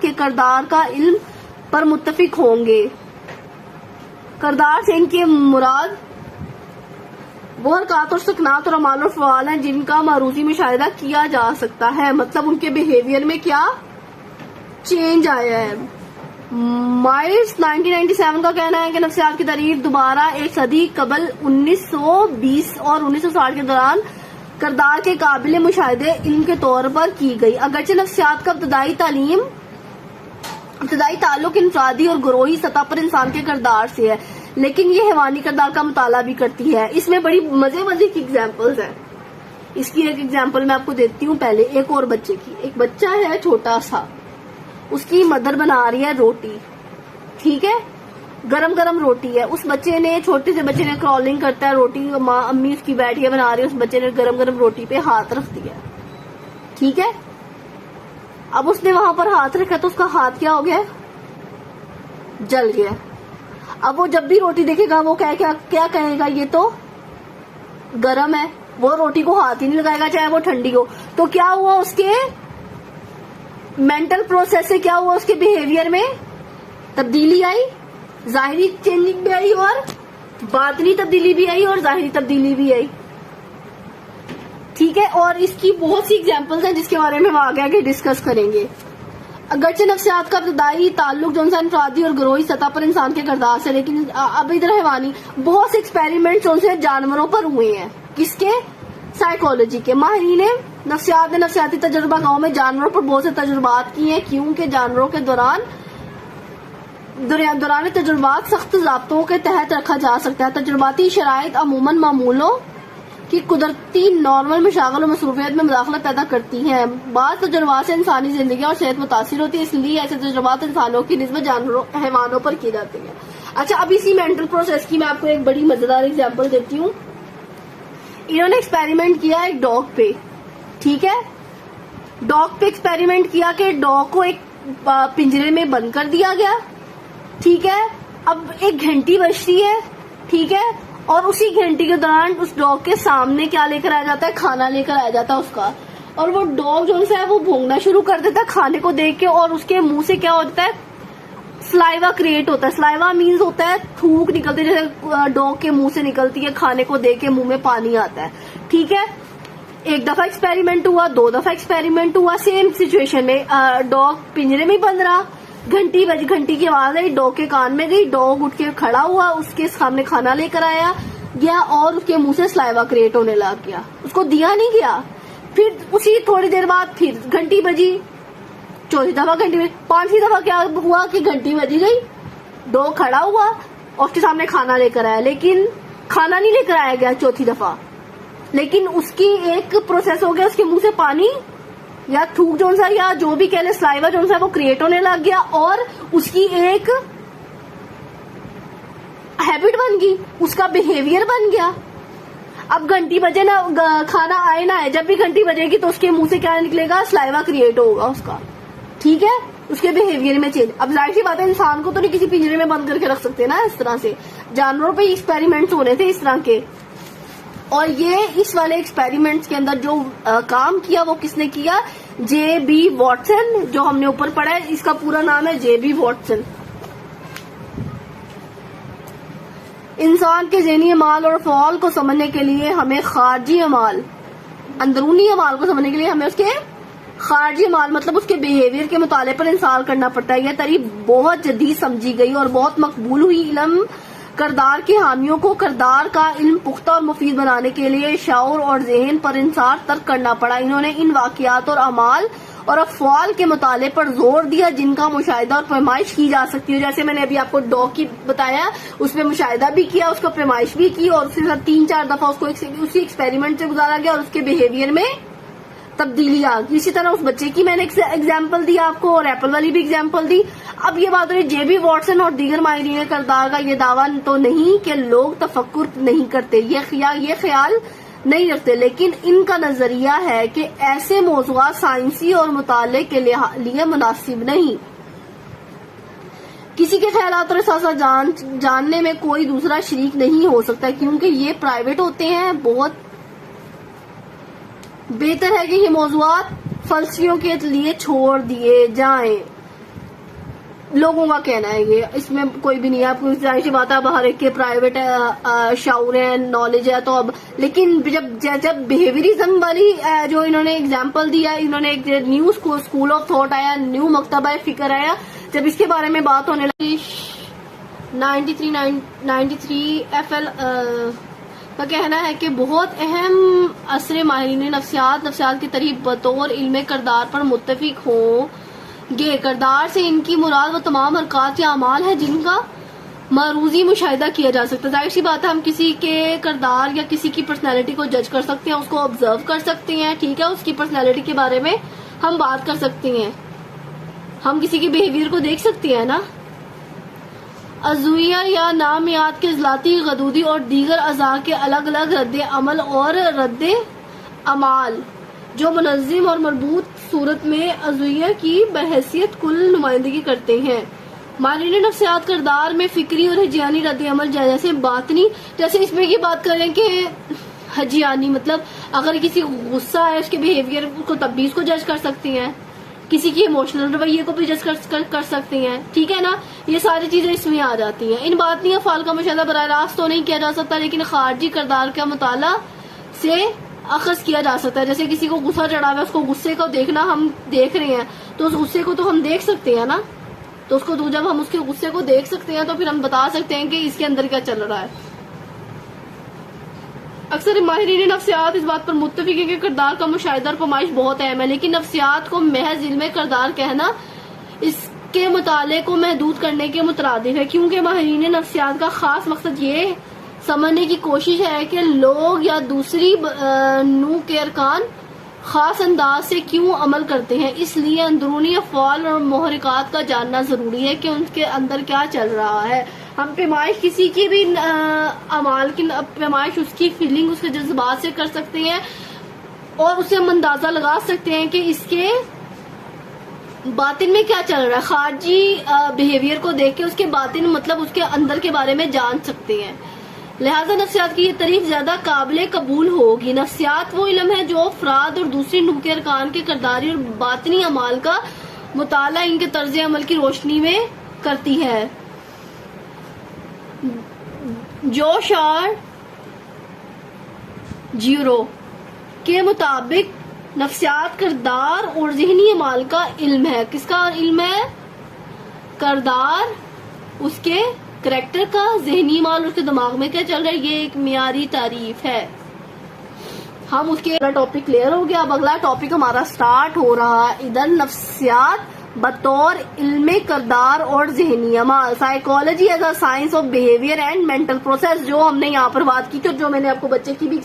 के किरदार का इल्म पर मुत्तफिक होंगे। किरदार से इनके मुराद वो हरकत और सकनात और अमाल और फ़आल हैं जिनका मारूजी मुशाहिदा किया जा सकता है, मतलब उनके बिहेवियर में क्या चेंज आया है। माइल्स 1997 का कहना है कि नफ्सियात की तारीफ दोबारा एक सदी कबल 1920 और 1960 के दौरान किरदार के काबिल मुशाहिदे इल्म के तौर पर की गई। अगरचे नफ्सियात का इब्तदाई ताल्लुक इंफरादी और ग्रोही सतह पर इंसान के किरदार से है, लेकिन ये हैवानी किरदार का मुताला भी करती है। इसमें बड़ी मजे की एग्जाम्पल्स हैं। इसकी एक एग्जाम्पल मैं आपको देती हूँ। पहले एक और बच्चे की, एक बच्चा है छोटा सा, उसकी मदर बना रही है रोटी, ठीक है, गरम गरम रोटी है। उस बच्चे ने, छोटे से बच्चे ने क्रॉलिंग करता है रोटी, माँ अम्मी उसकी बैठी है बना रही है, उस बच्चे ने गरम गरम रोटी पे हाथ रख दिया, ठीक है। अब उसने वहां पर हाथ रखा तो उसका हाथ क्या हो गया, जल गया। अब वो जब भी रोटी देखेगा वो क्या कहेगा, ये तो गरम है, वो रोटी को हाथ ही नहीं लगाएगा चाहे वो ठंडी हो। तो क्या हुआ, उसके मेंटल प्रोसेस से क्या हुआ, उसके बिहेवियर में तब्दीली आई, जाहिरी चेंजिंग भी आई और बातनी तब्दीली भी आई और जाहिरी तब्दीली भी आई, ठीक है। और इसकी बहुत सी एग्जांपल्स हैं जिसके बारे में हम आगे डिस्कस करेंगे। अगरचे नफ्सियात का इब्तदाई ताल्लुक जो इंफरादी और ग्रोही सतह पर इंसान के किरदार से, लेकिन अब इधर हैवानी बहुत से एक्सपेरिमेंट्स उनसे जानवरों पर हुए हैं। किसके, साइकोलॉजी के। माहिरीन नफ्सियात ने नफ्सियाती तजुर्बा गाँव में जानवरों पर बहुत से तजुर्बात किए हैं, क्योंकि जानवरों के दौरान तजुर्बात सख्त ज़ाब्तों के तहत रखा जा सकता है। तजुर्बाती शराइत अमूमन मामूलों की कुदरती नॉर्मल मशागल और मसरूफियत में मुदाखलत पैदा करती हैं। बाद तजुर्बात से इंसानी जिंदगी और सेहत मुतासिर होती है, इसलिए ऐसे तजुर्बात इंसानों की निस्बत जानवरों हैवानों पर की जाती है। अच्छा, अब इसी मेंटल प्रोसेस की मैं आपको एक बड़ी मजेदार एग्जांपल देती हूँ। इन्होंने एक्सपेरिमेंट किया एक डॉग पे, ठीक है। डॉग पे एक्सपेरिमेंट किया कि डॉग को एक पिंजरे में बंद कर दिया गया, ठीक है। अब एक घंटी बजती है, ठीक है, और उसी घंटी के दौरान उस डॉग के सामने क्या लेकर आया जाता है, खाना लेकर आया जाता है उसका, और वो डॉग जो है वो भौंकना शुरू कर देता है खाने को देख के, और उसके मुंह से क्या होता है, स्लाइवा क्रिएट होता है। स्लाइवा मीन्स होता है थूक निकलती है, जैसे डॉग के मुंह से निकलती है, खाने को देख के मुंह में पानी आता है, ठीक है। एक दफा एक्सपेरिमेंट हुआ, 2 दफा एक्सपेरिमेंट हुआ, सेम सिचुएशन में डॉग पिंजरे में बंद रहा, घंटी बजी, घंटी की आवाज आई, डॉग के कान में गई, डॉग उठ के खड़ा हुआ, उसके सामने खाना लेकर आया गया और उसके मुंह से स्लाइवा क्रिएट होने लग गया, उसको दिया नहीं गया। फिर उसी थोड़ी देर बाद फिर घंटी बजी, चौथी दफा घंटी बजी, 5वीं दफा क्या हुआ कि घंटी बजी गई, डॉग खड़ा हुआ और उसके सामने खाना लेकर आया, लेकिन खाना नहीं लेकर आया गया चौथी दफा, लेकिन उसकी एक प्रोसेस हो गया, उसके मुंह से पानी या थूक जो सा या जो भी कह ले स्लाइवा जो सा वो क्रिएट होने लग गया और उसकी एक हैबिट बन गई, उसका बिहेवियर बन गया। अब घंटी बजे ना, खाना आए ना आए, जब भी घंटी बजेगी तो उसके मुंह से क्या निकलेगा, स्लाइवा क्रिएट होगा उसका, ठीक है, उसके बिहेवियर में चेंज। अब जाहिर सी बात है इंसान को तो नहीं किसी पिंजरे में बंद करके रख सकते ना इस तरह से, जानवरों पे एक्सपेरिमेंट्स होने थे इस तरह के। और ये इस वाले एक्सपेरिमेंट्स के अंदर जो काम किया वो किसने किया, जे.बी. वॉटसन, जो हमने ऊपर पढ़ा है, इसका पूरा नाम है जे.बी. वॉटसन। इंसान के ज़हनी अमाल और फ़आल को समझने के लिए हमें खारजी अमाल, अंदरूनी अमाल को समझने के लिए हमें उसके खारजी अमाल मतलब उसके बिहेवियर के मुताले पर इंसार करना पड़ता है। यह तारीफ बहुत जदीद समझी गई और बहुत मकबूल हुई। इल्म किरदार के हामियों को किरदार का इल्म पुख्ता और मुफीद बनाने के लिए शऊर और ज़हन पर इंसार तर्क करना पड़ा। इन्होंने इन वाक़ियात और अमाल और अफ़आल के मुताले पर जोर दिया जिनका मुशाहिदा और पैमाइश की जा सकती है। जैसे मैंने अभी आपको डॉग की बताया, उसमें मुशाहिदा भी किया, उसका पैमाइश भी की और उसके साथ 3-4 दफा उसको उसी एक्सपेरिमेंट से गुजारा गया और उसके बिहेवियर में तब्दीली आ गई। इसी तरह उस बच्चे की मैंने एग्जाम्पल दी आपको और एप्पल वाली भी एग्जाम्पल दी। अब ये बात हो रही जे.बी. वॉटसन और दीगर माहिरीन किरदार का ये दावा तो नहीं कि लोग तफक्कुर नहीं करते, ये ख्याल नहीं रखते, लेकिन इनका नजरिया है कि ऐसे मौज़ूआत साइंसी और मुताले के लिए मुनासिब नहीं। किसी के ख्यालात और एहसास जानने में कोई दूसरा शरीक नहीं हो सकता क्योंकि ये प्राइवेट होते हैं, बहुत बेहतर है कि ये मौजूआत फलसफियों के लिए छोड़ दिए जाएं। लोगों का कहना है ये, इसमें कोई भी नहीं है। आपको जाहिर सी बात है, अब हर एक के प्राइवेट शाउर है, नॉलेज है, तो अब लेकिन जब बिहेवियरिज्म वाली जो इन्होंने एग्जांपल दिया, इन्होंने एक न्यू स्कूल ऑफ थॉट आया, न्यू मकतबा फिक्र आया, जब इसके बारे में बात होने लगी 93 FL का कहना है कि बहुत अहम असरे माहिरीन नफ्सियात की तरीफ बतौर इल्मे करदार पर मुत्तफिक होंगे। करदार से इनकी मुराद वो तमाम हरकत या अमाल है जिनका मारूजी मुशाहिदा किया जा सकता है। जाहिर सी बात है, हम किसी के करदार या किसी की पर्सनैलिटी को जज कर सकते हैं, उसको ऑब्जर्व कर सकते हैं, ठीक है, उसकी पर्सनैलिटी के बारे में हम बात कर सकते हैं, हम किसी के बिहेवियर को देख सकते हैं ना। अज़ुइया या नामियात के ज़लाती गदूदी और दीगर अज़ा के अलग अलग रद्द अमल और रद्द अमाल जो मुनज़्ज़म और मरबूत सूरत में अज़ुइया की बहैसियत कुल नुमाइंदगी करते हैं। माहिरीन नफ्सियात किरदार में फिक्री और हजियानी रद्द अमल जैसे बातनी, जैसे इसमें ये बात करें कि हजियानी मतलब अगर किसी गुस्सा है, उसके बिहेवियर को तब भी उसको जज कर सकती हैं, किसी की इमोशनल रवैये को भी जज कर सकती हैं, ठीक है ना। ये सारी चीजें इसमें आ जाती हैं। इन बातनी अफ़ाल का मुशाहिदा बराह रास्त तो नहीं किया जा सकता, लेकिन खारजी किरदार का मुताला से अखज़ किया जा सकता है। जैसे किसी को गुस्सा चढ़ा हुआ है, उसको गुस्से को देखना, हम देख रहे हैं तो उस गुस्से को तो हम देख सकते हैं ना, तो उसको तो जब हम उसके गुस्से को देख सकते हैं तो फिर हम बता सकते हैं कि इसके अंदर क्या चल रहा है। अक्सर माहिरीन नफ्सियात इस बात पर मुत्तफिक है कि किरदार का मुशाहिदा और पैमाइश बहुत अहम है, लेकिन नफ्सियात को महज इल्मे किरदार कहना इसके मुताले को महदूद करने के मुतरादिफ है, क्योंकि माहिरीन नफ्सियात का खास मकसद ये समझने की कोशिश है कि लोग या दूसरी नू के अरकान खास अंदाज से क्यों अमल करते हैं। इसलिए अंदरूनी अफ़आल और मुहरिकात का जानना जरूरी है कि उनके अंदर क्या चल रहा है। हम पैमाइश किसी की भी अमाल की पैमाइश उसकी फीलिंग, उसके जज्बात से कर सकते हैं और उसे हम अंदाजा लगा सकते हैं कि इसके बातिन में क्या चल रहा है। खारजी बिहेवियर को देख के उसके बातिन मतलब उसके अंदर के बारे में जान सकते हैं। लिहाजा नफ्सियात की ये तारीफ ज्यादा काबिल कबूल होगी। नफ्सियात वो इल्म है जो अफराद और दूसरी नू के अरकान के किरदारी और बातनी अमाल का मुताला इनके तर्ज अमल की रोशनी में करती है। जोशार जीरो के मुताबिक नफ्सियात किरदार और ज़हनी अमाल का इल्म है। किसका इल्म है? किरदार, उसके करैक्टर का, ज़हनी माल उसके दिमाग में क्या चल रहा है, ये एक मियारी तारीफ है। हम उसके अगला टॉपिक क्लियर हो गया। अब अगला टॉपिक हमारा स्टार्ट हो रहा है। इधर नफ्सियात बतौर इल्मे किरदार और ज़हनी अमाल, psychology as a science of behaviour and mental process, जो हमने यहाँ पर बात की थी, जो मैंने आपको बच्चे की भी